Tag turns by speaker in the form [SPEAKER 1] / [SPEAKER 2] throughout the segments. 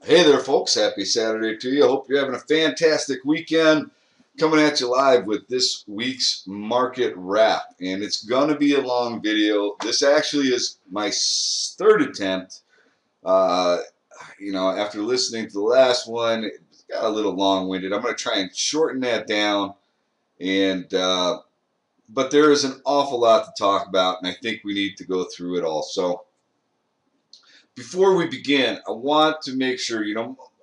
[SPEAKER 1] Hey there, folks. Happy Saturday to you. Hope you're having a fantastic weekend. Coming at you live with this week's market wrap. And it's going to be a long video. This actually is my third attempt. Uh, after listening to the last one, it got a little long-winded. I'm going to try and shorten that down. But there is an awful lot to talk about, and I think we need to go through it all. So before we begin, I want to make sure,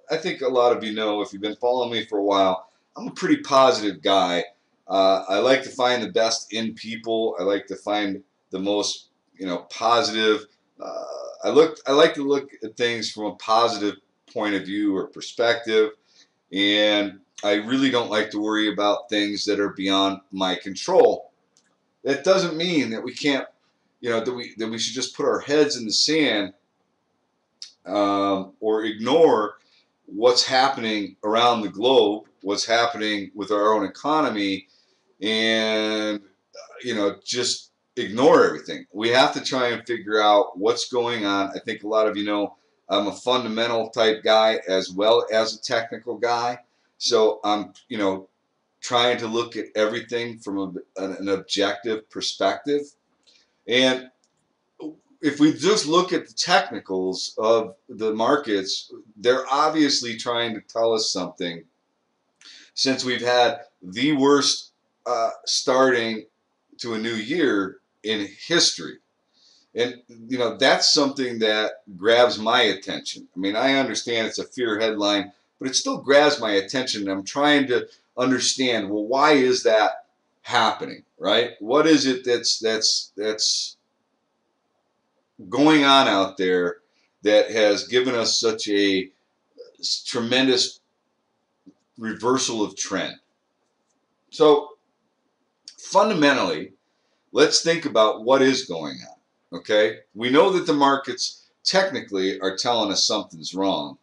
[SPEAKER 1] I think a lot of you know, if you've been following me for a while, I'm a pretty positive guy. I like to find the best in people. I like to find the most, positive. I like to look at things from a positive point of view or perspective, and I really don't like to worry about things that are beyond my control. That doesn't mean that we can't, that we should just put our heads in the sand or ignore what's happening around the globe, what's happening with our own economy, and just ignore everything. We have to try and figure out what's going on. I think a lot of you know I'm a fundamental type guy as well as a technical guy, so I'm trying to look at everything from an objective perspective. And if we just look at the technicals of the markets, they're obviously trying to tell us something, since we've had the worst starting to a new year in history. And, that's something that grabs my attention. I mean, I understand it's a fear headline, but it still grabs my attention. I'm trying to understand, well, why is that happening, right? What is it that's going on out there that has given us such a tremendous reversal of trend? So fundamentally, let's think about what is going on. Okay, we know that the markets technically are telling us something's wrong.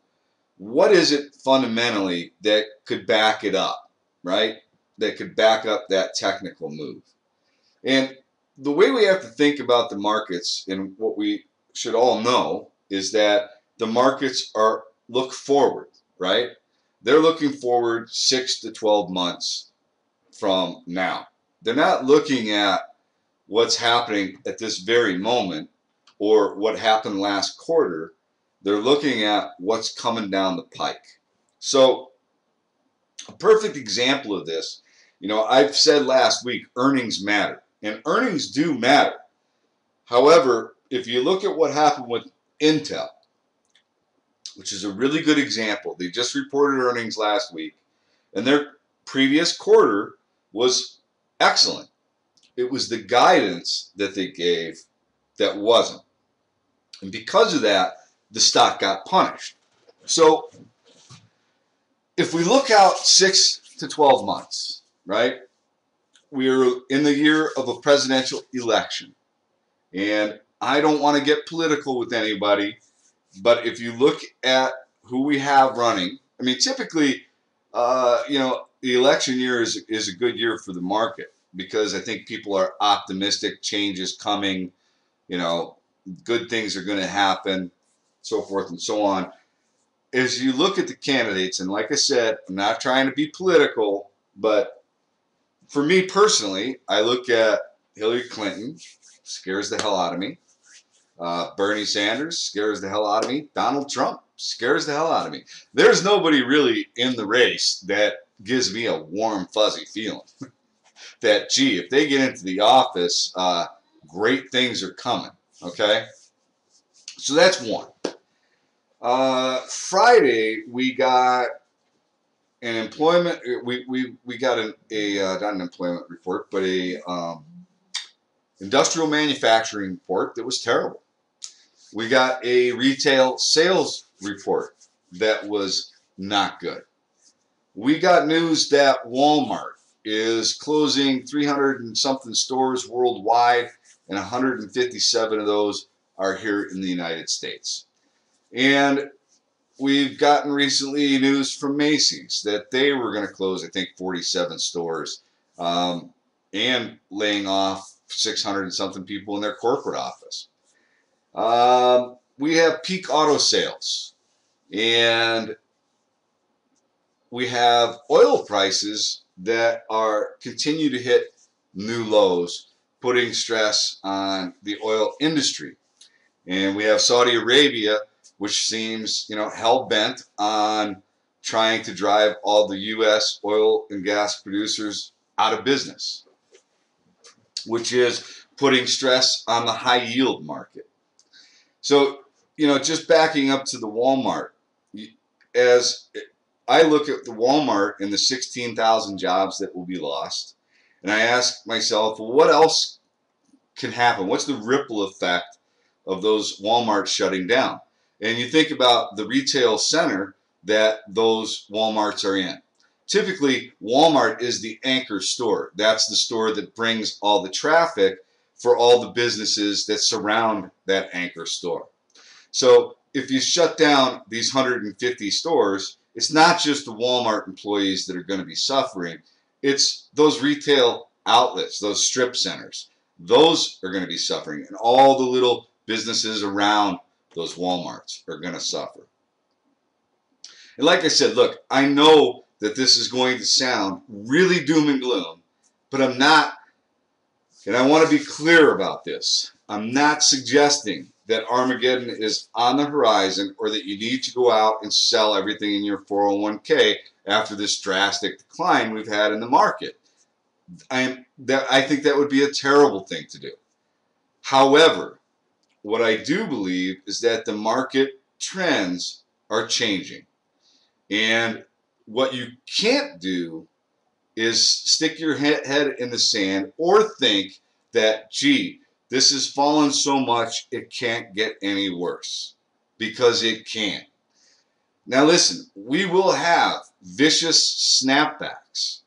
[SPEAKER 1] What is it fundamentally that could back it up, right? That could back up that technical move? And the way we have to think about the markets, and what we should all know, is that the markets look forward, right? They're looking forward 6 to 12 months from now. They're not looking at what's happening at this very moment or what happened last quarter. They're looking at what's coming down the pike. So a perfect example of this, I've said last week, earnings matter. And earnings do matter. However, if you look at what happened with Intel, which is a really good example, they just reported earnings last week, and their previous quarter was excellent. It was the guidance that they gave that wasn't. And because of that, the stock got punished. So if we look out 6 to 12 months, right? We're in the year of a presidential election. And I don't want to get political with anybody, but if you look at who we have running, I mean, typically, the election year is a good year for the market, because I think people are optimistic, change is coming, good things are going to happen, so forth and so on. As you look at the candidates, and like I said, I'm not trying to be political, but for me personally, I look at Hillary Clinton, scares the hell out of me. Bernie Sanders scares the hell out of me. Donald Trump scares the hell out of me. There's nobody really in the race that gives me a warm, fuzzy feeling that, gee, if they get into the office, great things are coming. Okay? So that's one. Friday, we got an employment, we got not an employment report, but a industrial manufacturing report that was terrible. We got a retail sales report that was not good. We got news that Walmart is closing 300 and something stores worldwide, and 157 of those are here in the United States. And we've gotten recently news from Macy's that they were going to close, I think, 47 stores, and laying off 600 and something people in their corporate office. We have peak auto sales. And we have oil prices that are continue to hit new lows, putting stress on the oil industry. And we have Saudi Arabia, which seems, hell bent on trying to drive all the U.S. oil and gas producers out of business, which is putting stress on the high yield market. So, just backing up to the Walmart, as I look at the Walmart and the 16,000 jobs that will be lost, and I ask myself, well, what else can happen? What's the ripple effect of those Walmarts shutting down? And you think about the retail center that those Walmarts are in. Typically, Walmart is the anchor store. That's the store that brings all the traffic for all the businesses that surround that anchor store. So if you shut down these 150 stores, it's not just the Walmart employees that are going to be suffering. It's those retail outlets, those strip centers. Those are going to be suffering. And all the little businesses around those Walmarts are going to suffer. And like I said, look, I know that this is going to sound really doom and gloom, but I'm not, and I want to be clear about this. I'm not suggesting that Armageddon is on the horizon or that you need to go out and sell everything in your 401k after this drastic decline we've had in the market. I think that would be a terrible thing to do. However, what I do believe is that the market trends are changing. And what you can't do is stick your head in the sand or think that, gee, this has fallen so much it can't get any worse, because it can. Now listen, we will have vicious snapbacks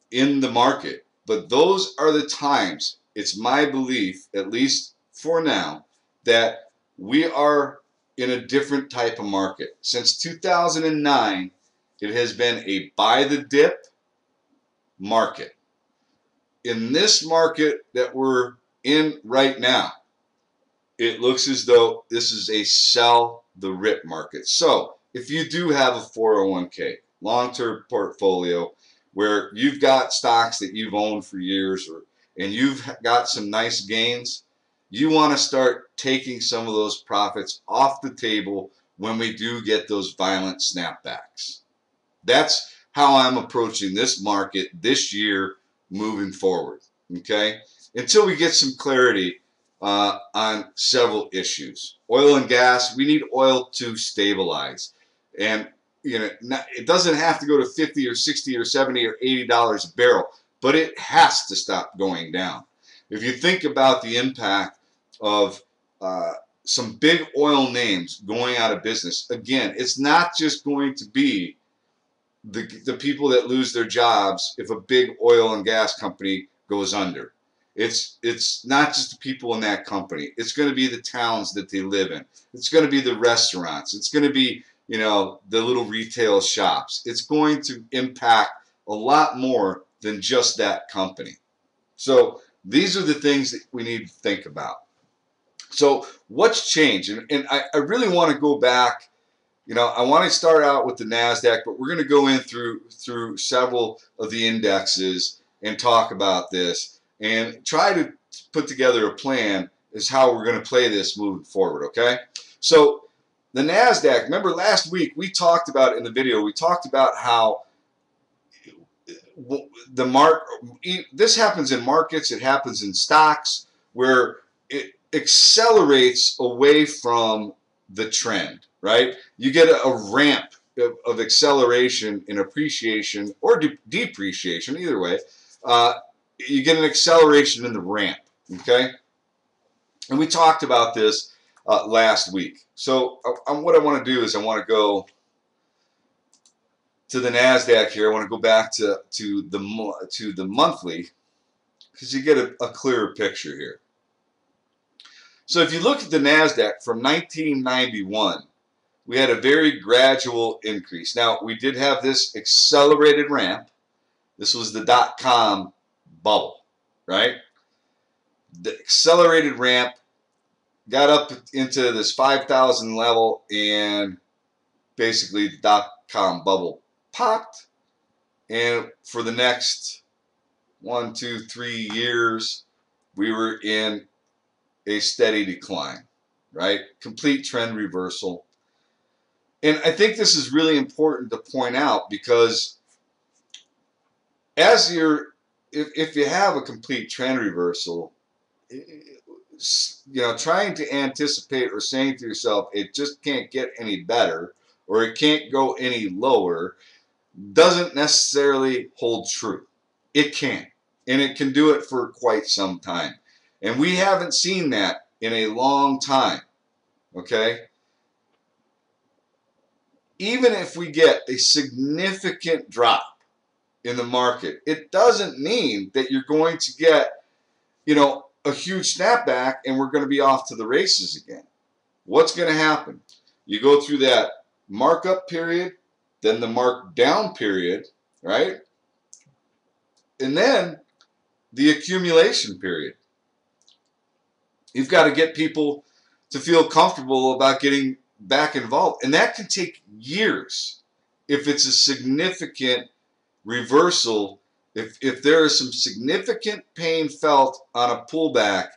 [SPEAKER 1] in the market, but those are the times, it's my belief, at least for now, that we are in a different type of market. Since 2009, it has been a buy the dip market. In this market that we're in right now, it looks as though this is a sell the rip market. So if you do have a 401k, long-term portfolio, where you've got stocks that you've owned for years, and you've got some nice gains, you want to start taking some of those profits off the table when we do get those violent snapbacks. That's how I'm approaching this market this year moving forward, okay? Until we get some clarity on several issues. Oil and gas, we need oil to stabilize. And it doesn't have to go to 50 or 60 or 70 or $80 a barrel, but it has to stop going down. If you think about the impact of some big oil names going out of business, again, it's not just going to be the people that lose their jobs if a big oil and gas company goes under. It's not just the people in that company. It's going to be the towns that they live in. It's going to be the restaurants. It's going to be, the little retail shops. It's going to impact a lot more than just that company. So these are the things that we need to think about. So what's changed? And I really want to go back. I want to start out with the NASDAQ, but we're going to go in through several of the indexes and talk about this and try to put together a plan as how we're going to play this moving forward, okay? So the NASDAQ, remember last week we talked about in the video, we talked about how this happens in markets, it happens in stocks, where it accelerates away from the trend, right? You get a ramp of acceleration in appreciation or depreciation, either way. You get an acceleration in the ramp, okay? And we talked about this last week. So what I want to do is I want to go to the NASDAQ here. I want to go back to the monthly, because you get a clearer picture here. So if you look at the NASDAQ from 1991, we had a very gradual increase. Now, we did have this accelerated ramp. This was the dot-com bubble, right? The accelerated ramp got up into this 5,000 level, and basically the dot-com bubble popped, and for the next 1, 2, 3 years, we were in a steady decline, right? Complete trend reversal. And I think this is really important to point out because as if you have a complete trend reversal, trying to anticipate or saying to yourself, it just can't get any better or it can't go any lower doesn't necessarily hold true. It can, and it can do it for quite some time. And we haven't seen that in a long time, okay? Even if we get a significant drop in the market, it doesn't mean that you're going to get, a huge snapback and we're going to be off to the races again. What's going to happen? You go through that markup period, then the markdown period, right? And then the accumulation period. You've got to get people to feel comfortable about getting back involved. And that can take years if it's a significant reversal. If there is some significant pain felt on a pullback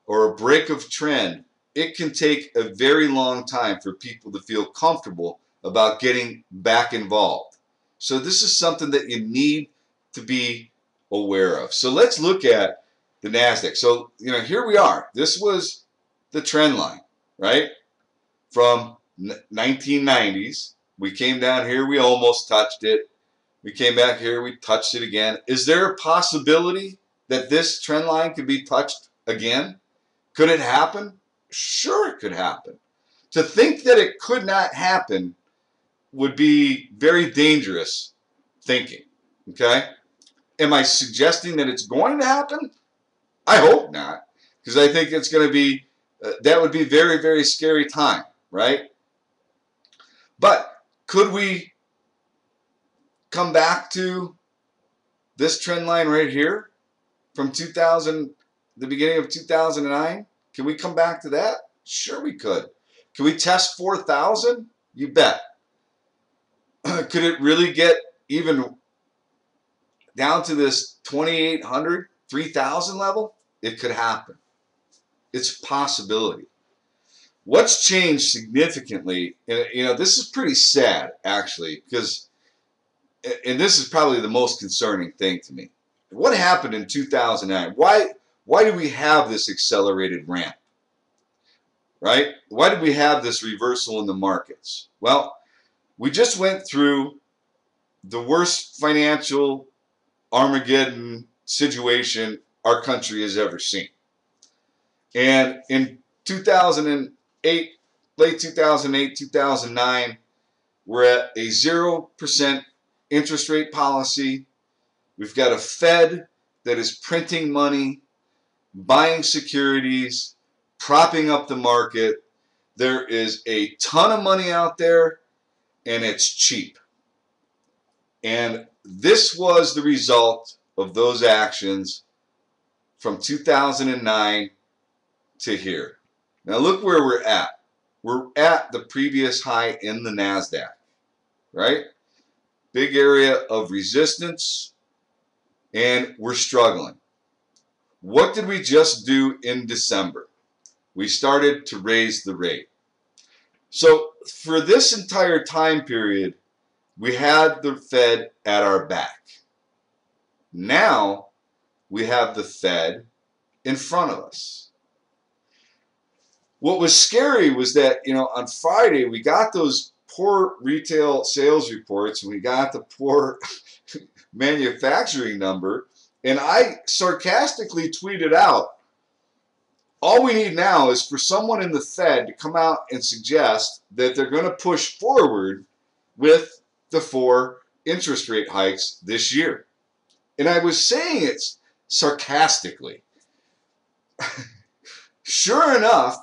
[SPEAKER 1] or a break of trend, it can take a very long time for people to feel comfortable about getting back involved. So this is something that you need to be aware of. So let's look at the NASDAQ. So, here we are. This was the trend line, right? From 1990s. We came down here. We almost touched it. We came back here. We touched it again. Is there a possibility that this trend line could be touched again? Could it happen? Sure, it could happen. To think that it could not happen would be very dangerous thinking, okay? Am I suggesting that it's going to happen? I hope not, because I think it's going to be, that would be very, very scary time, right? But could we come back to this trend line right here from 2000, the beginning of 2009? Can we come back to that? Sure we could. Can we test 4,000? You bet. Could it really get even down to this 2,800, 3,000 level? It could happen. It's a possibility. What's changed significantly, and this is pretty sad actually, because, and this is probably the most concerning thing to me. What happened in 2009? Why do we have this accelerated ramp? Right? Why did we have this reversal in the markets? Well, we just went through the worst financial Armageddon situation our country has ever seen. And in 2008, late 2008, 2009, we're at a 0% interest rate policy. We've got a Fed that is printing money, buying securities, propping up the market. There is a ton of money out there, and it's cheap. And this was the result of those actions from 2009 to here. Now look where we're at. We're at the previous high in the NASDAQ, right? Big area of resistance, and we're struggling. What did we just do in December? We started to raise the rate. So for this entire time period, we had the Fed at our back. Now we have the Fed in front of us. What was scary was that, on Friday we got those poor retail sales reports and we got the poor manufacturing number, and I sarcastically tweeted out, all we need now is for someone in the Fed to come out and suggest that they're going to push forward with the 4 interest rate hikes this year. And I was saying it sarcastically. Sure enough,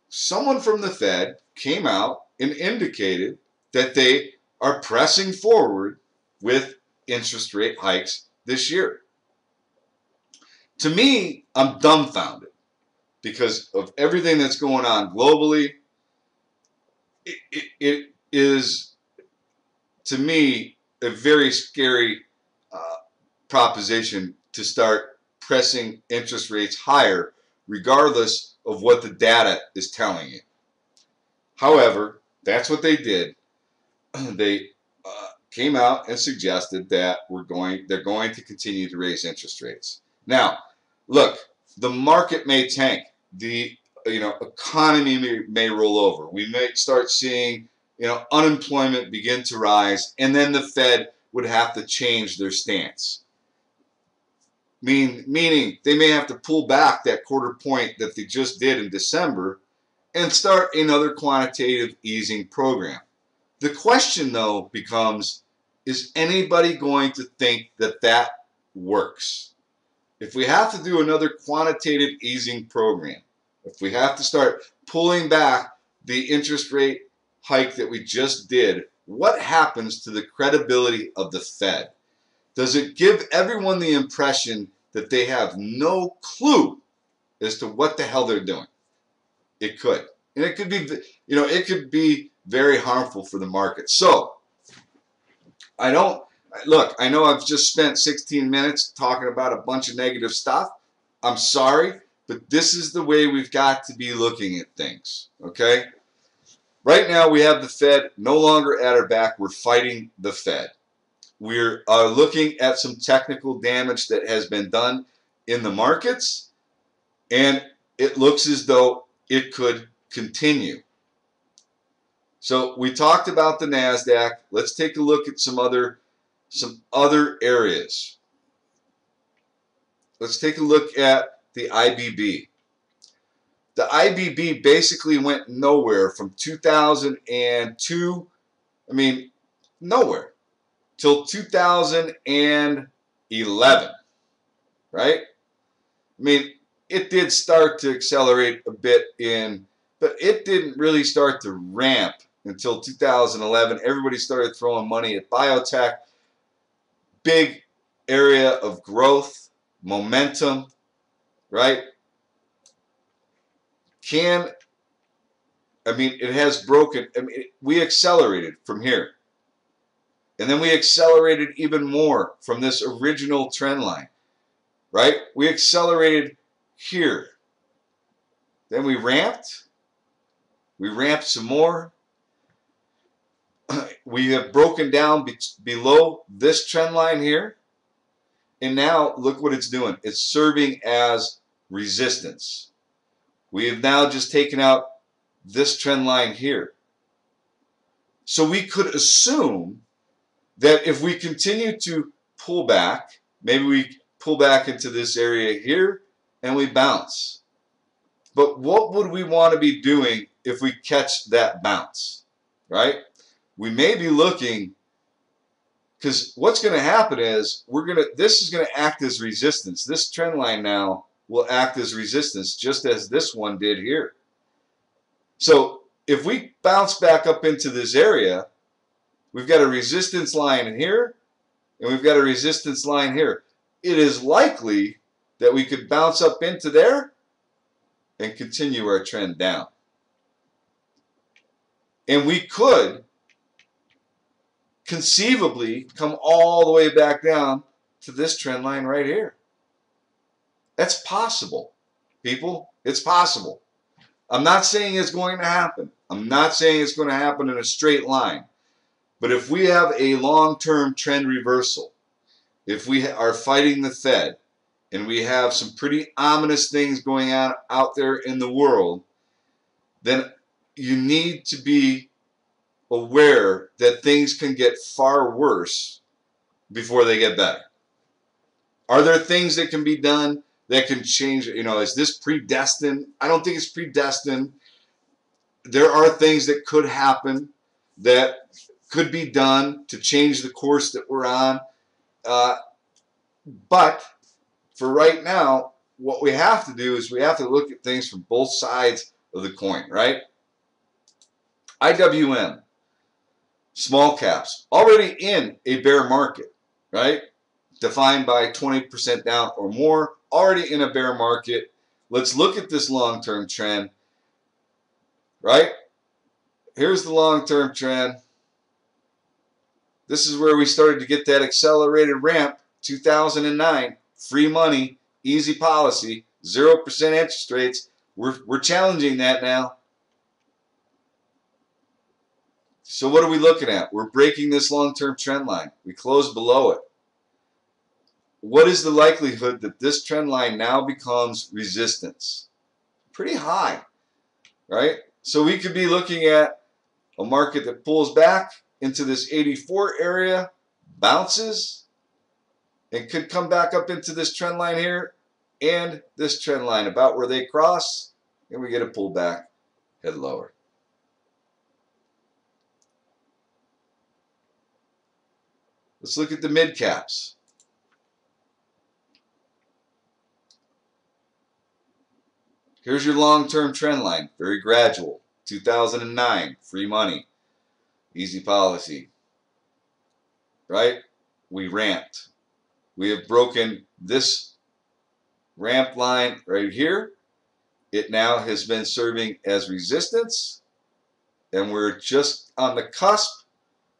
[SPEAKER 1] someone from the Fed came out and indicated that they are pressing forward with interest rate hikes this year. To me, I'm dumbfounded because of everything that's going on globally. is, to me, a very scary proposition to start pressing interest rates higher, regardless of what the data is telling you. However, that's what they did. They came out and suggested that they're going to continue to raise interest rates. Now, look, the market may tank. The economy may roll over. We may start seeing unemployment begin to rise, and then the Fed would have to change their stance. Meaning they may have to pull back that quarter point that they just did in December and start another quantitative easing program. The question, though, becomes, is anybody going to think that that works? If we have to do another quantitative easing program, if we have to start pulling back the interest rate hike that we just did, what happens to the credibility of the Fed? Does it give everyone the impression that they have no clue as to what the hell they're doing? It could. And it could be, it could be very harmful for the market. So, I know I've just spent 16 minutes talking about a bunch of negative stuff. I'm sorry, but this is the way we've got to be looking at things, okay? Right now we have the Fed no longer at our back. We're fighting the Fed. We're looking at some technical damage that has been done in the markets, and it looks as though it could continue. So we talked about the NASDAQ. Let's take a look at some other areas. Let's take a look at the IBB. The IBB basically went nowhere from 2002, nowhere, till 2011, right? It did start to accelerate a bit but it didn't really start to ramp until 2011. Everybody started throwing money at biotech. Big area of growth, momentum, right? It has broken. We accelerated from here. And then we accelerated even more from this original trend line, right? We accelerated here. Then we ramped. We ramped some more. We have broken down below this trend line here. And now look what it's doing. It's serving as resistance. We have now just taken out this trend line here. So we could assume that if we continue to pull back, maybe we pull back into this area here and we bounce. But what would we want to be doing if we catch that bounce, right? We may be looking, because what's going to happen is this is going to act as resistance. This trend line now will act as resistance, just as this one did here. So if we bounce back up into this area, we've got a resistance line here, and we've got a resistance line here. It is likely that we could bounce up into there and continue our trend down. And we could conceivably come all the way back down to this trend line right here. That's possible, people. It's possible. I'm not saying it's going to happen. I'm not saying it's going to happen in a straight line. But if we have a long-term trend reversal, if we are fighting the Fed, and we have some pretty ominous things going on out there in the world, then you need to be aware that things can get far worse before they get better. Are there things that can be done that can change? Is this predestined? I don't think it's predestined. There are things that could happen that could be done to change the course that we're on. But for right now, what we have to do is we have to look at things from both sides of the coin, right? IWM, small caps, already in a bear market, right? Defined by 20% down or more, already in a bear market. Let's look at this long-term trend, right? Here's the long-term trend. This is where we started to get that accelerated ramp. 2009, free money, easy policy, 0% interest rates. We're challenging that now. So what are we looking at? We're breaking this long-term trend line. We closed below it. What is the likelihood that this trend line now becomes resistance? Pretty high, right? So we could be looking at a market that pulls back into this 84 area, bounces, and could come back up into this trend line here and this trend line about where they cross, and we get a pullback, head lower. Let's look at the mid caps. Here's your long-term trend line, very gradual. 2009, free money, easy policy, right? We ramped. We have broken this ramp line right here. It now has been serving as resistance, and we're just on the cusp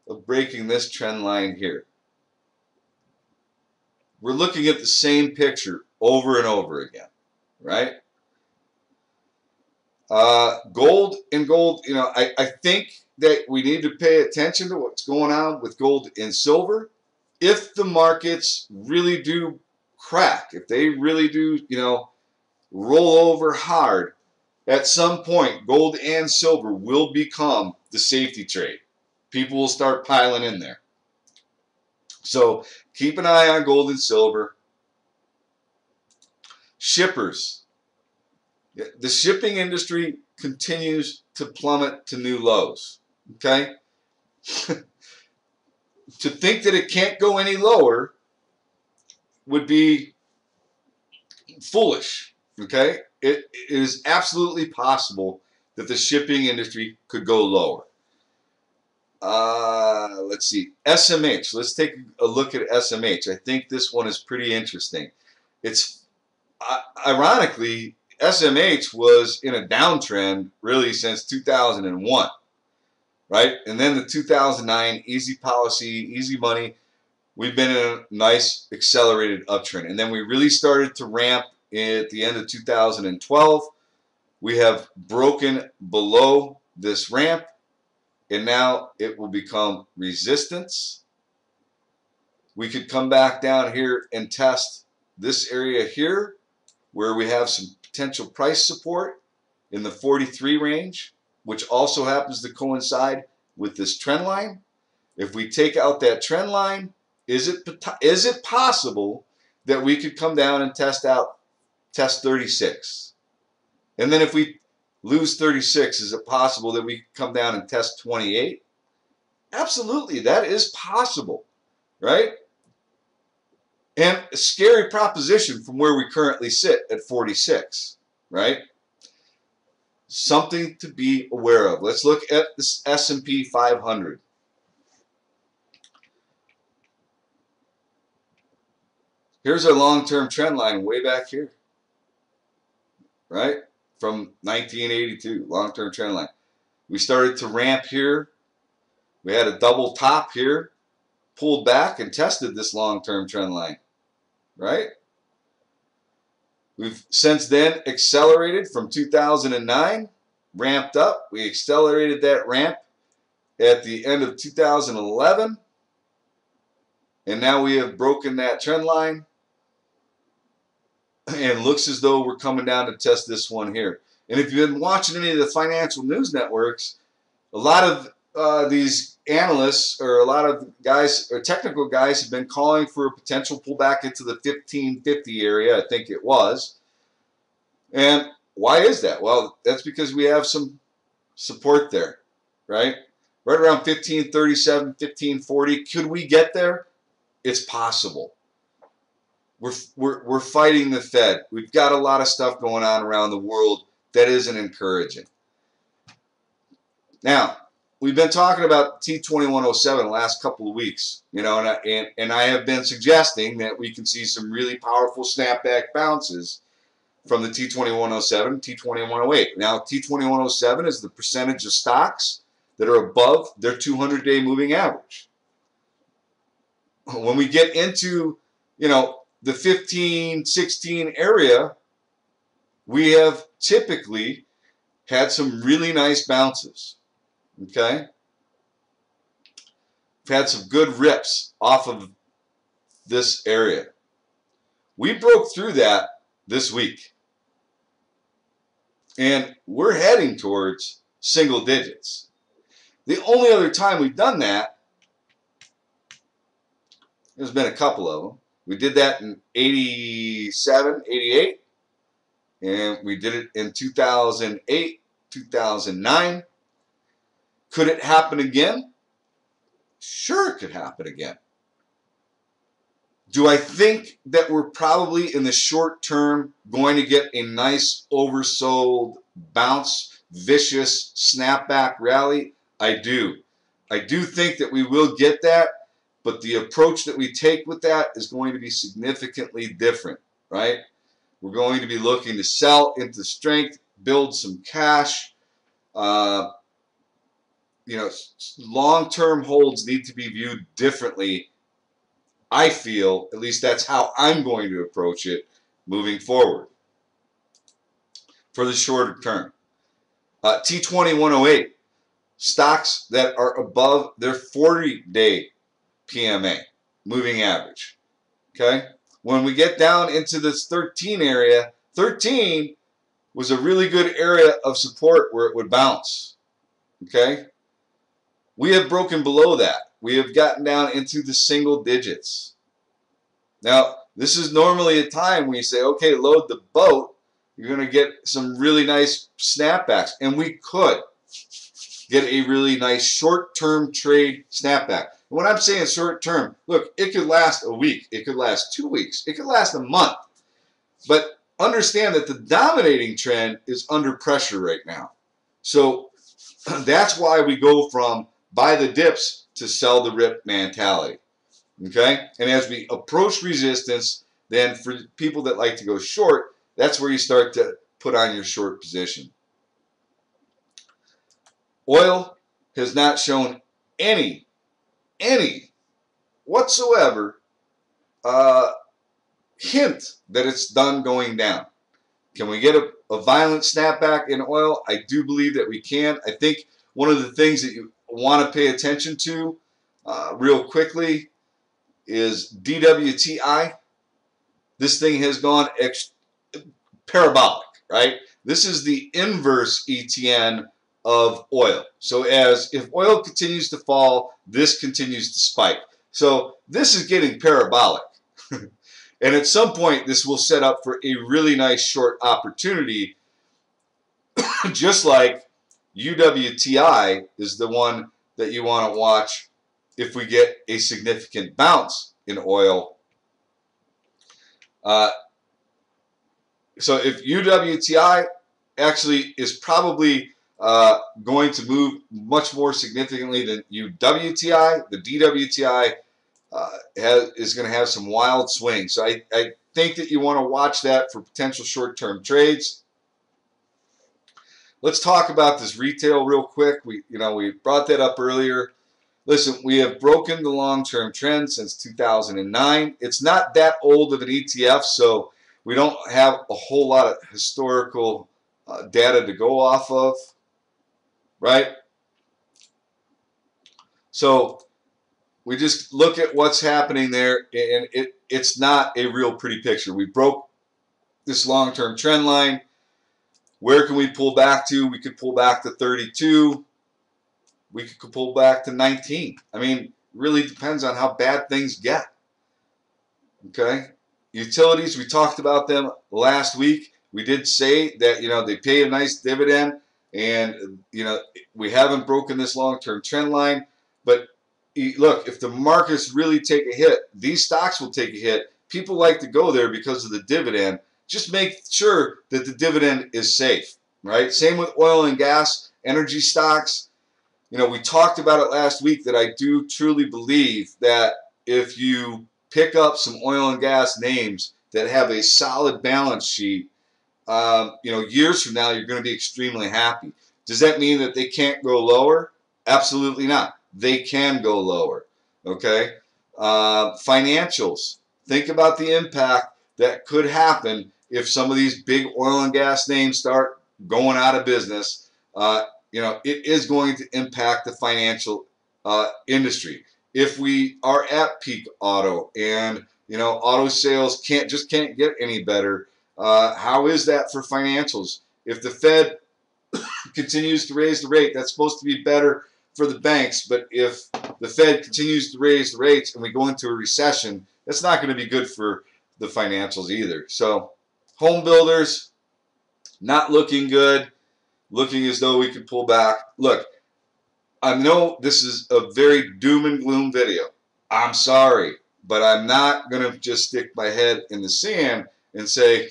[SPEAKER 1] of breaking this trend line here. We're looking at the same picture over and over again, right? Gold, you know, I think that we need to pay attention to what's going on with gold and silver. If the markets really do crack, if they really do, you know, roll over hard, at some point, gold and silver will become the safety trade. People will start piling in there. So keep an eye on gold and silver. Shippers. The shipping industry continues to plummet to new lows. Okay? To think that it can't go any lower would be foolish. Okay? It is absolutely possible that the shipping industry could go lower. Let's see. SMH. Let's take a look at SMH. I think this one is pretty interesting. It's ironically, SMH was in a downtrend really since 2001, right? And then the 2009 easy policy, easy money, we've been in a nice accelerated uptrend. And then we really started to ramp at the end of 2012. We have broken below this ramp, and now it will become resistance. We could come back down here and test this area here where we have some potential price support in the 43 range, which also happens to coincide with this trend line. If we take out that trend line, is it possible that we could come down and test 36? And then if we lose 36, is it possible that we come down and test 28? Absolutely, that is possible, right? And a scary proposition from where we currently sit at 46, right? Something to be aware of. Let's look at this S&P 500. Here's our long-term trend line way back here, right? From 1982, long-term trend line. We started to ramp here. We had a double top here, pulled back and tested this long-term trend line, right? We've since then accelerated from 2009, ramped up. We accelerated that ramp at the end of 2011, and now we have broken that trend line, and looks as though we're coming down to test this one here. And if you've been watching any of the financial news networks, a lot of these analysts or a lot of guys or technical guys have been calling for a potential pullback into the 1550 area, I think it was. And why is that? Well, that's because we have some support there, right? Right around 1537, 1540. Could we get there? It's possible. We're fighting the Fed. We've got a lot of stuff going on around the world that isn't encouraging. Now, we've been talking about T2107 the last couple of weeks, you know, and I have been suggesting that we can see some really powerful snapback bounces from the T2107, T2108. Now, T2107 is the percentage of stocks that are above their 200-day moving average. when we get into, the 15, 16 area, we have typically had some really nice bounces. Okay? We've had some good rips off of this area. We broke through that this week. And we're heading towards single digits. The only other time we've done that, there's been a couple of them. We did that in 87, 88. And we did it in 2008, 2009. Could it happen again? Sure, it could happen again. Do I think that we're probably in the short term going to get a nice oversold bounce, vicious snapback rally? I do. I do think that we will get that, but the approach that we take with that is going to be significantly different, right? We're going to be looking to sell into strength, build some cash. Long-term holds need to be viewed differently. I feel, at least that's how I'm going to approach it moving forward for the shorter term. T20 108, stocks that are above their 40-day PMA, moving average. Okay? When we get down into this 13 area, 13 was a really good area of support where it would bounce. Okay? We have broken below that. We have gotten down into the single digits. Now, this is normally a time when you say, okay, load the boat. You're going to get some really nice snapbacks. And we could get a really nice short-term trade snapback. And when I'm saying short-term, look, it could last a week. It could last 2 weeks. It could last a month. But understand that the dominating trend is under pressure right now. So that's why we go from buy the dips to sell the rip mentality. Okay? And as we approach resistance, then for people that like to go short, that's where you start to put on your short position. Oil has not shown any whatsoever hint that it's done going down. Can we get a violent snapback in oil? I do believe that we can. I think one of the things that you want to pay attention to real quickly is DWTI. This thing has gone parabolic, right? This is the inverse ETN of oil. So if oil continues to fall, this continues to spike. So this is getting parabolic. And at some point, this will set up for a really nice short opportunity, just like UWTI is the one that you want to watch if we get a significant bounce in oil. So if UWTI actually is probably going to move much more significantly than UWTI, the DWTI is going to have some wild swings. So I think that you want to watch that for potential short-term trades. Let's talk about this retail real quick. We brought that up earlier. Listen, we have broken the long-term trend since 2009. It's not that old of an ETF, so we don't have a whole lot of historical data to go off of, right? So we just look at what's happening there, and it's not a real pretty picture. We broke this long-term trend line. Where can we pull back to? We could pull back to 32. We could pull back to 19. I mean, really depends on how bad things get. Okay? Utilities, we talked about them last week. We did say that, they pay a nice dividend, and, we haven't broken this long-term trend line. But look, if the markets really take a hit, these stocks will take a hit. People like to go there because of the dividend. Just make sure that the dividend is safe, right? Same with oil and gas, energy stocks. We talked about it last week that I do truly believe that if you pick up some oil and gas names that have a solid balance sheet, years from now, you're going to be extremely happy. Does that mean that they can't go lower? Absolutely not. They can go lower, okay? Financials. Think about the impact that could happen if some of these big oil and gas names start going out of business. It is going to impact the financial industry. If we are at peak auto and auto sales can't get any better, how is that for financials? If the Fed continues to raise the rate, that's supposed to be better for the banks. But if the Fed continues to raise the rates and we go into a recession, that's not going to be good for the financials either. So home builders, not looking good, looking as though we could pull back. Look, I know this is a very doom and gloom video. I'm sorry, but I'm not going to just stick my head in the sand and say,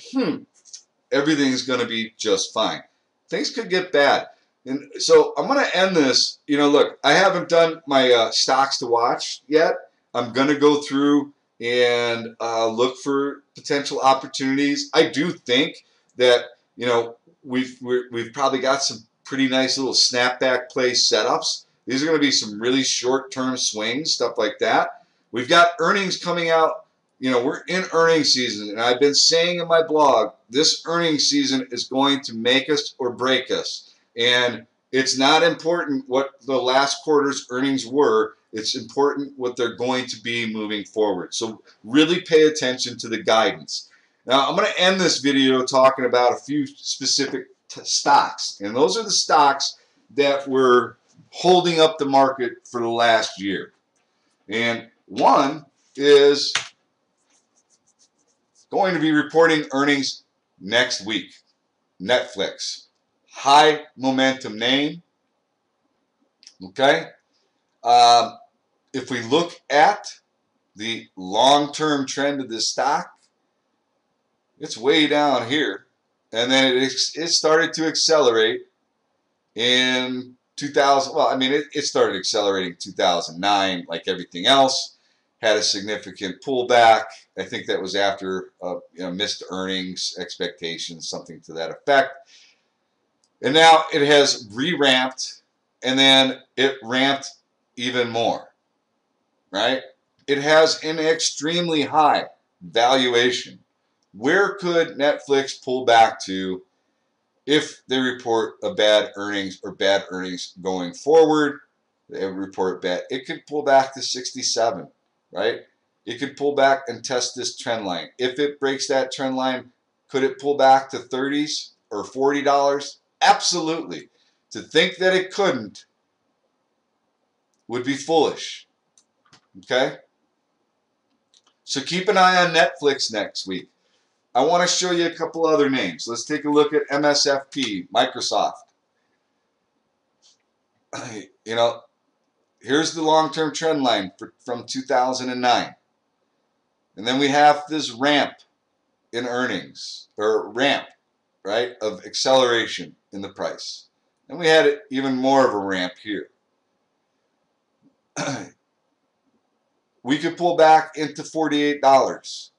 [SPEAKER 1] everything's going to be just fine. Things could get bad. And so I'm going to end this. Look, I haven't done my stocks to watch yet. I'm going to go through and look for potential opportunities. I do think that, we've probably got some pretty nice little snapback play setups. These are going to be some really short-term swings, stuff like that. We've got earnings coming out. We're in earnings season, and I've been saying in my blog, this earnings season is going to make us or break us. And it's not important what the last quarter's earnings were. It's important what they're going to be moving forward. So really pay attention to the guidance. Now, I'm going to end this video talking about a few specific stocks. And those are the stocks that were holding up the market for the last year. And one is going to be reporting earnings next week. Netflix. High momentum name. Okay. If we look at the long-term trend of this stock, it's way down here. And then it started to accelerate in 2000. Well, I mean, it started accelerating 2009 like everything else. Had a significant pullback. I think that was after missed earnings expectations, something to that effect. And now it has re-ramped, and then it ramped even more, right? It has an extremely high valuation. Where could Netflix pull back to if they report a bad earnings or bad earnings going forward? They report bad. It could pull back to 67, right? It could pull back and test this trend line. If it breaks that trend line, could it pull back to 30s or $40? Absolutely. To think that it couldn't would be foolish. Okay? So keep an eye on Netflix next week. I want to show you a couple other names. Let's take a look at MSFP, Microsoft. Here's the long-term trend line from 2009. And then we have this ramp in earnings, or ramp, right, of acceleration in the price. And we had even more of a ramp here. We could pull back into $48.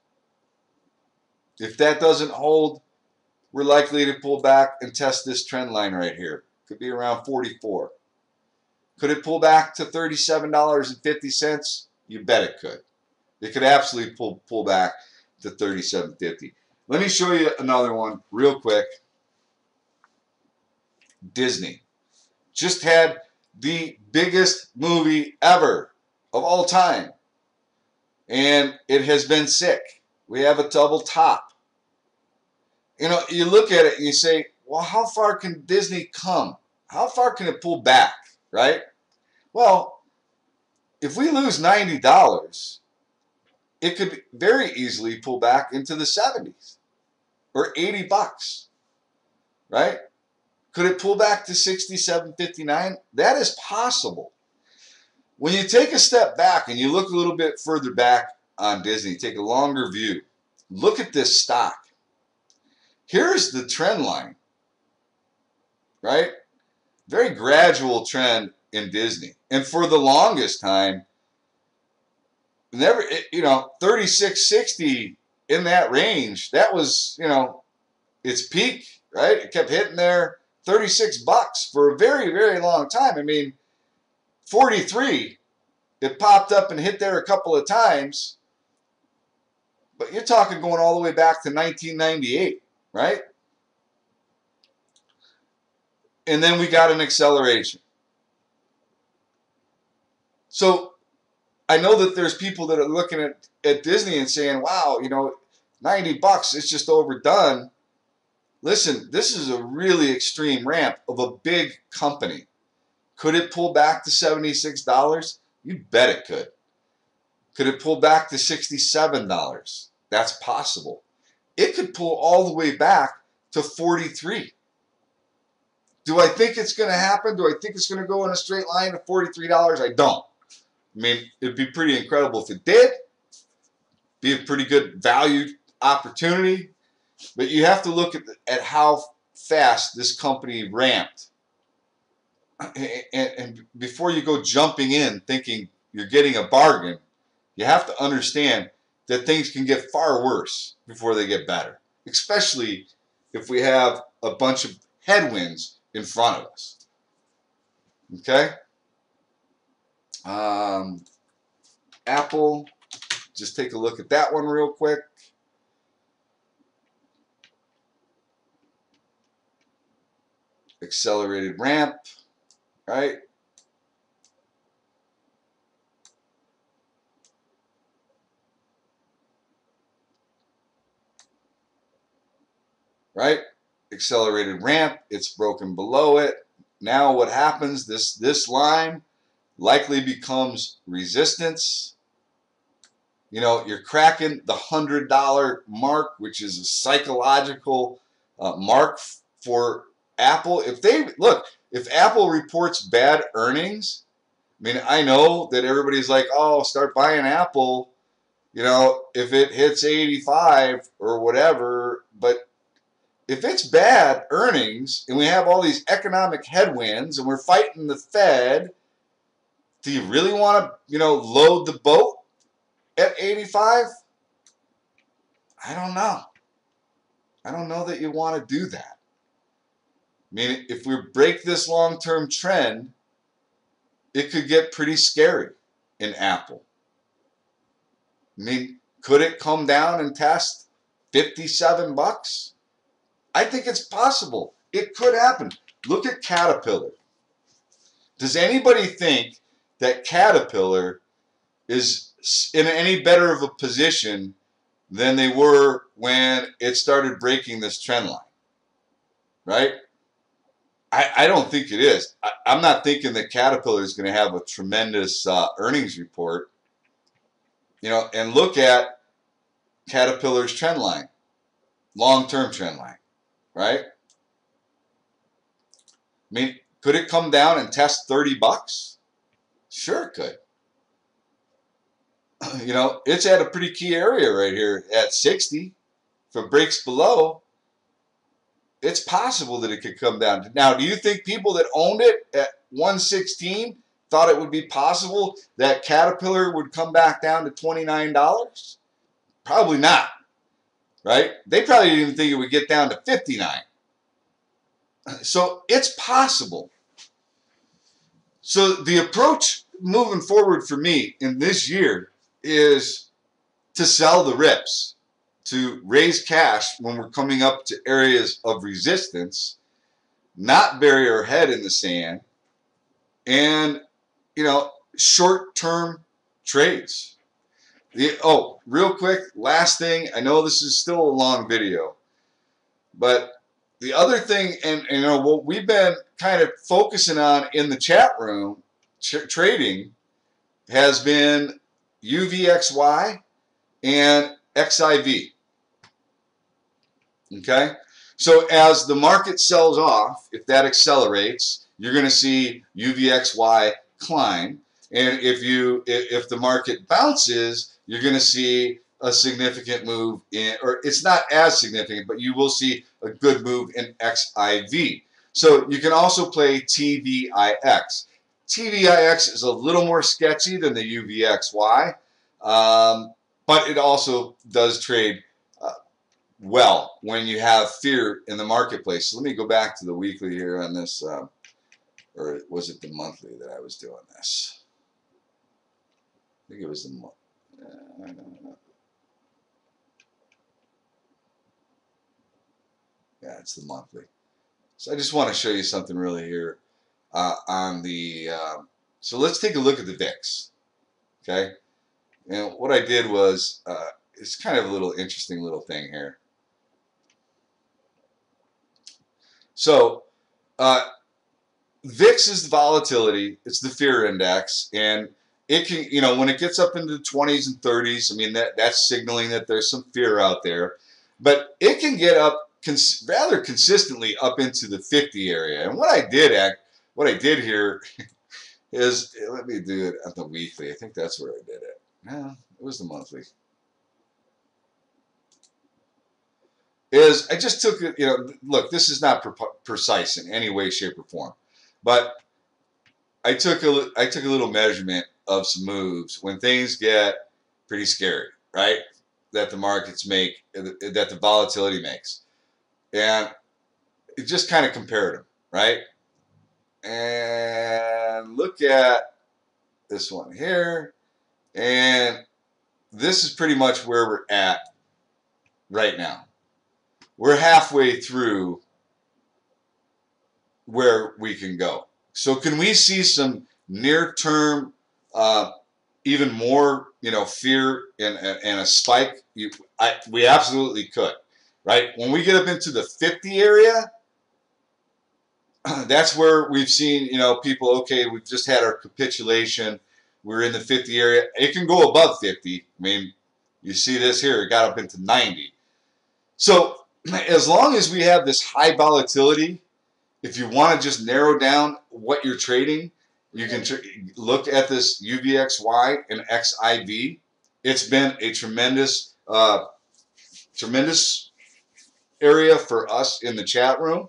[SPEAKER 1] If that doesn't hold, we're likely to pull back and test this trend line right here. Could be around 44. Could it pull back to $37.50? You bet it could. It could absolutely pull back to $37.50. Let me show you another one real quick. Disney just had the biggest movie ever of all time, and it has been sick. We have a double top. You look at it and you say, well, how far can Disney come? How far can it pull back, right? Well, if we lose $90, it could very easily pull back into the 70s or $80, right? Could it pull back to $67.59? That is possible. When you take a step back and you look a little bit further back on Disney, take a longer view, look at this stock. Here's the trend line, right? Very gradual trend in Disney. And for the longest time, 36.60 in that range, that was, its peak, right? It kept hitting there, $36 for a very, very long time. I mean, 43 It popped up and hit there a couple of times, but you're talking going all the way back to 1998, right? And then we got an acceleration. So I know that there's people that are looking at Disney and saying, wow, you know, $90, it's just overdone. Listen, this is a really extreme ramp of a big company. Could it pull back to $76? You bet it could. Could it pull back to $67? That's possible. It could pull all the way back to 43. Do I think it's going to happen? Do I think it's going to go in a straight line to $43? I don't. I mean, it'd be pretty incredible if it did. Be a pretty good value opportunity. But you have to look at how fast this company ramped. And before you go jumping in thinking you're getting a bargain, you have to understand that things can get far worse before they get better, especially if we have a bunch of headwinds in front of us. Okay? Apple, just take a look at that one real quick. Accelerated ramp, right? Right? Accelerated ramp, it's broken below it. Now what happens, this line likely becomes resistance. You know, you're cracking the $100 mark, which is a psychological mark for Apple. If Apple reports bad earnings, I mean, I know that everybody's like, oh, start buying Apple, you know, if it hits 85 or whatever. But if it's bad earnings and we have all these economic headwinds and we're fighting the Fed, do you really want to, you know, load the boat at 85? I don't know. I don't know that you want to do that. I mean, if we break this long-term trend, it could get pretty scary in Apple. I mean, could it come down and test $57? I think it's possible. It could happen. Look at Caterpillar. Does anybody think that Caterpillar is in any better of a position than they were when it started breaking this trend line? Right? I don't think it is. I'm not thinking that Caterpillar is going to have a tremendous earnings report. You know, and look at Caterpillar's trend line, long-term trend line, right? I mean, could it come down and test $30? Sure it could. You know, it's at a pretty key area right here at 60. If it breaks below, it's possible that it could come down. Now, do you think people that owned it at 116 thought it would be possible that Caterpillar would come back down to $29? Probably not, right? They probably didn't even think it would get down to 59. So it's possible. So the approach moving forward for me in this year is to sell the rips, to raise cash when we're coming up to areas of resistance, not bury our head in the sand, and, you know, short-term trades. Real quick, last thing, I know this is still a long video, but the other thing, and you know, what we've been kind of focusing on in the chat room, trading, has been UVXY and XIV. Okay? So as the market sells off, if that accelerates, you're going to see UVXY climb. And if the market bounces, you're going to see a significant move in, or it's not as significant, but you will see a good move in XIV. So you can also play TVIX. TVIX is a little more sketchy than the UVXY, but it also does trade well when you have fear in the marketplace. So let me go back to the weekly here on this, or was it the monthly that I was doing this? I think it was the yeah, it's the monthly. So I just want to show you something really here on the. So let's take a look at the VIX. Okay, and what I did was it's kind of a little interesting little thing here. So VIX is the volatility. It's the fear index, and it can, when it gets up into the 20s and 30s, I mean that's signaling that there's some fear out there, but it can get up rather consistently up into the 50 area. And what I did here is, let me do it at the weekly. I think that's where I did it. No, it was the monthly. Is I just took it, look, this is not precise in any way, shape, or form, but I took a little measurement of some moves when things get pretty scary, right? That the markets make, that the volatility makes, and it just kind of compared them, right? And look at this one here, and this is pretty much where we're at right now. We're halfway through where we can go. So can we see some near-term, even more, fear and a spike? We absolutely could, right? When we get up into the 50 area, that's where we've seen, people, okay, we've just had our capitulation. We're in the 50 area. It can go above 50. I mean, you see this here. It got up into 90. So as long as we have this high volatility, if you want to just narrow down what you're trading, you can look at this UVXY and XIV. It's been a tremendous, tremendous area for us in the chat room.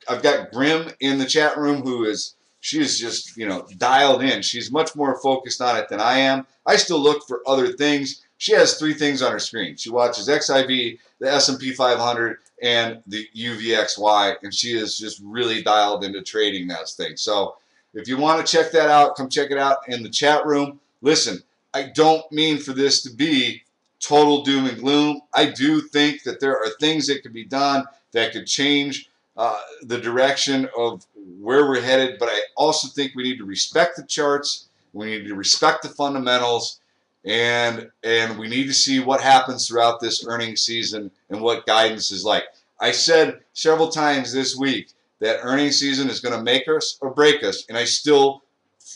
[SPEAKER 1] I've got Grim in the chat room she is just, dialed in. She's much more focused on it than I am. I still look for other things. She has 3 things on her screen. She watches XIV, the S&P 500, and the UVXY, and she is just really dialed into trading those things. So if you want to check that out, come check it out in the chat room. Listen, I don't mean for this to be total doom and gloom. I do think that there are things that could be done that could change the direction of where we're headed, but I also think we need to respect the charts. We need to respect the fundamentals, and we need to see what happens throughout this earnings season and what guidance is like. I said several times this week that earnings season is going to make us or break us, and I still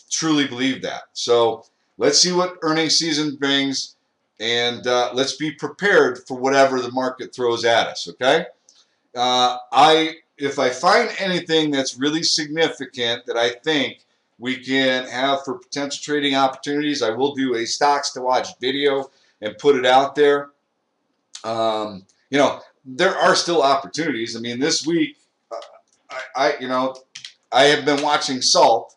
[SPEAKER 1] truly believe that. So let's see what earnings season brings, and let's be prepared for whatever the market throws at us, okay? If I find anything that's really significant that I think we can have for potential trading opportunities, I will do a stocks to watch video and put it out there. There are still opportunities. I mean, this week, I have been watching Salt,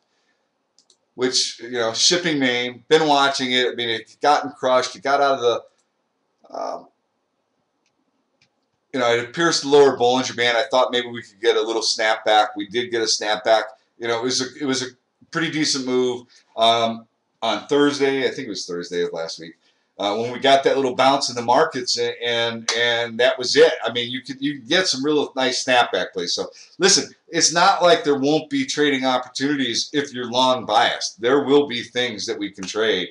[SPEAKER 1] which, shipping name, been watching it. I mean, it gotten crushed. It got out of the, it pierced the lower Bollinger Band. I thought maybe we could get a little snapback. We did get a snapback. It was a pretty decent move on Thursday. I think it was Thursday of last week when we got that little bounce in the markets, and that was it. I mean, you could get some real nice snapback plays. So listen, it's not like there won't be trading opportunities if you're long biased. There will be things that we can trade.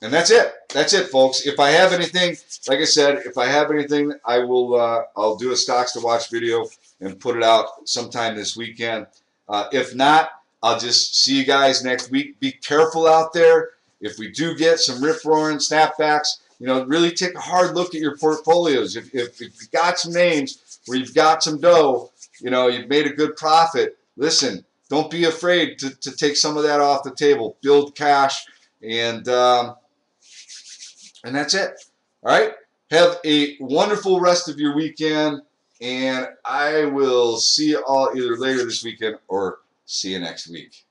[SPEAKER 1] And that's it. That's it, folks. If I have anything, like I said, if I have anything, I will. I'll do a stocks to watch video and put it out sometime this weekend. If not, I'll just see you guys next week. Be careful out there. If we do get some rip-roaring snapbacks, really take a hard look at your portfolios. If you've got some names where you've got some dough, you've made a good profit. Listen, don't be afraid to take some of that off the table. Build cash and. And that's it. All right? Have a wonderful rest of your weekend, and I will see you all either later this weekend or see you next week.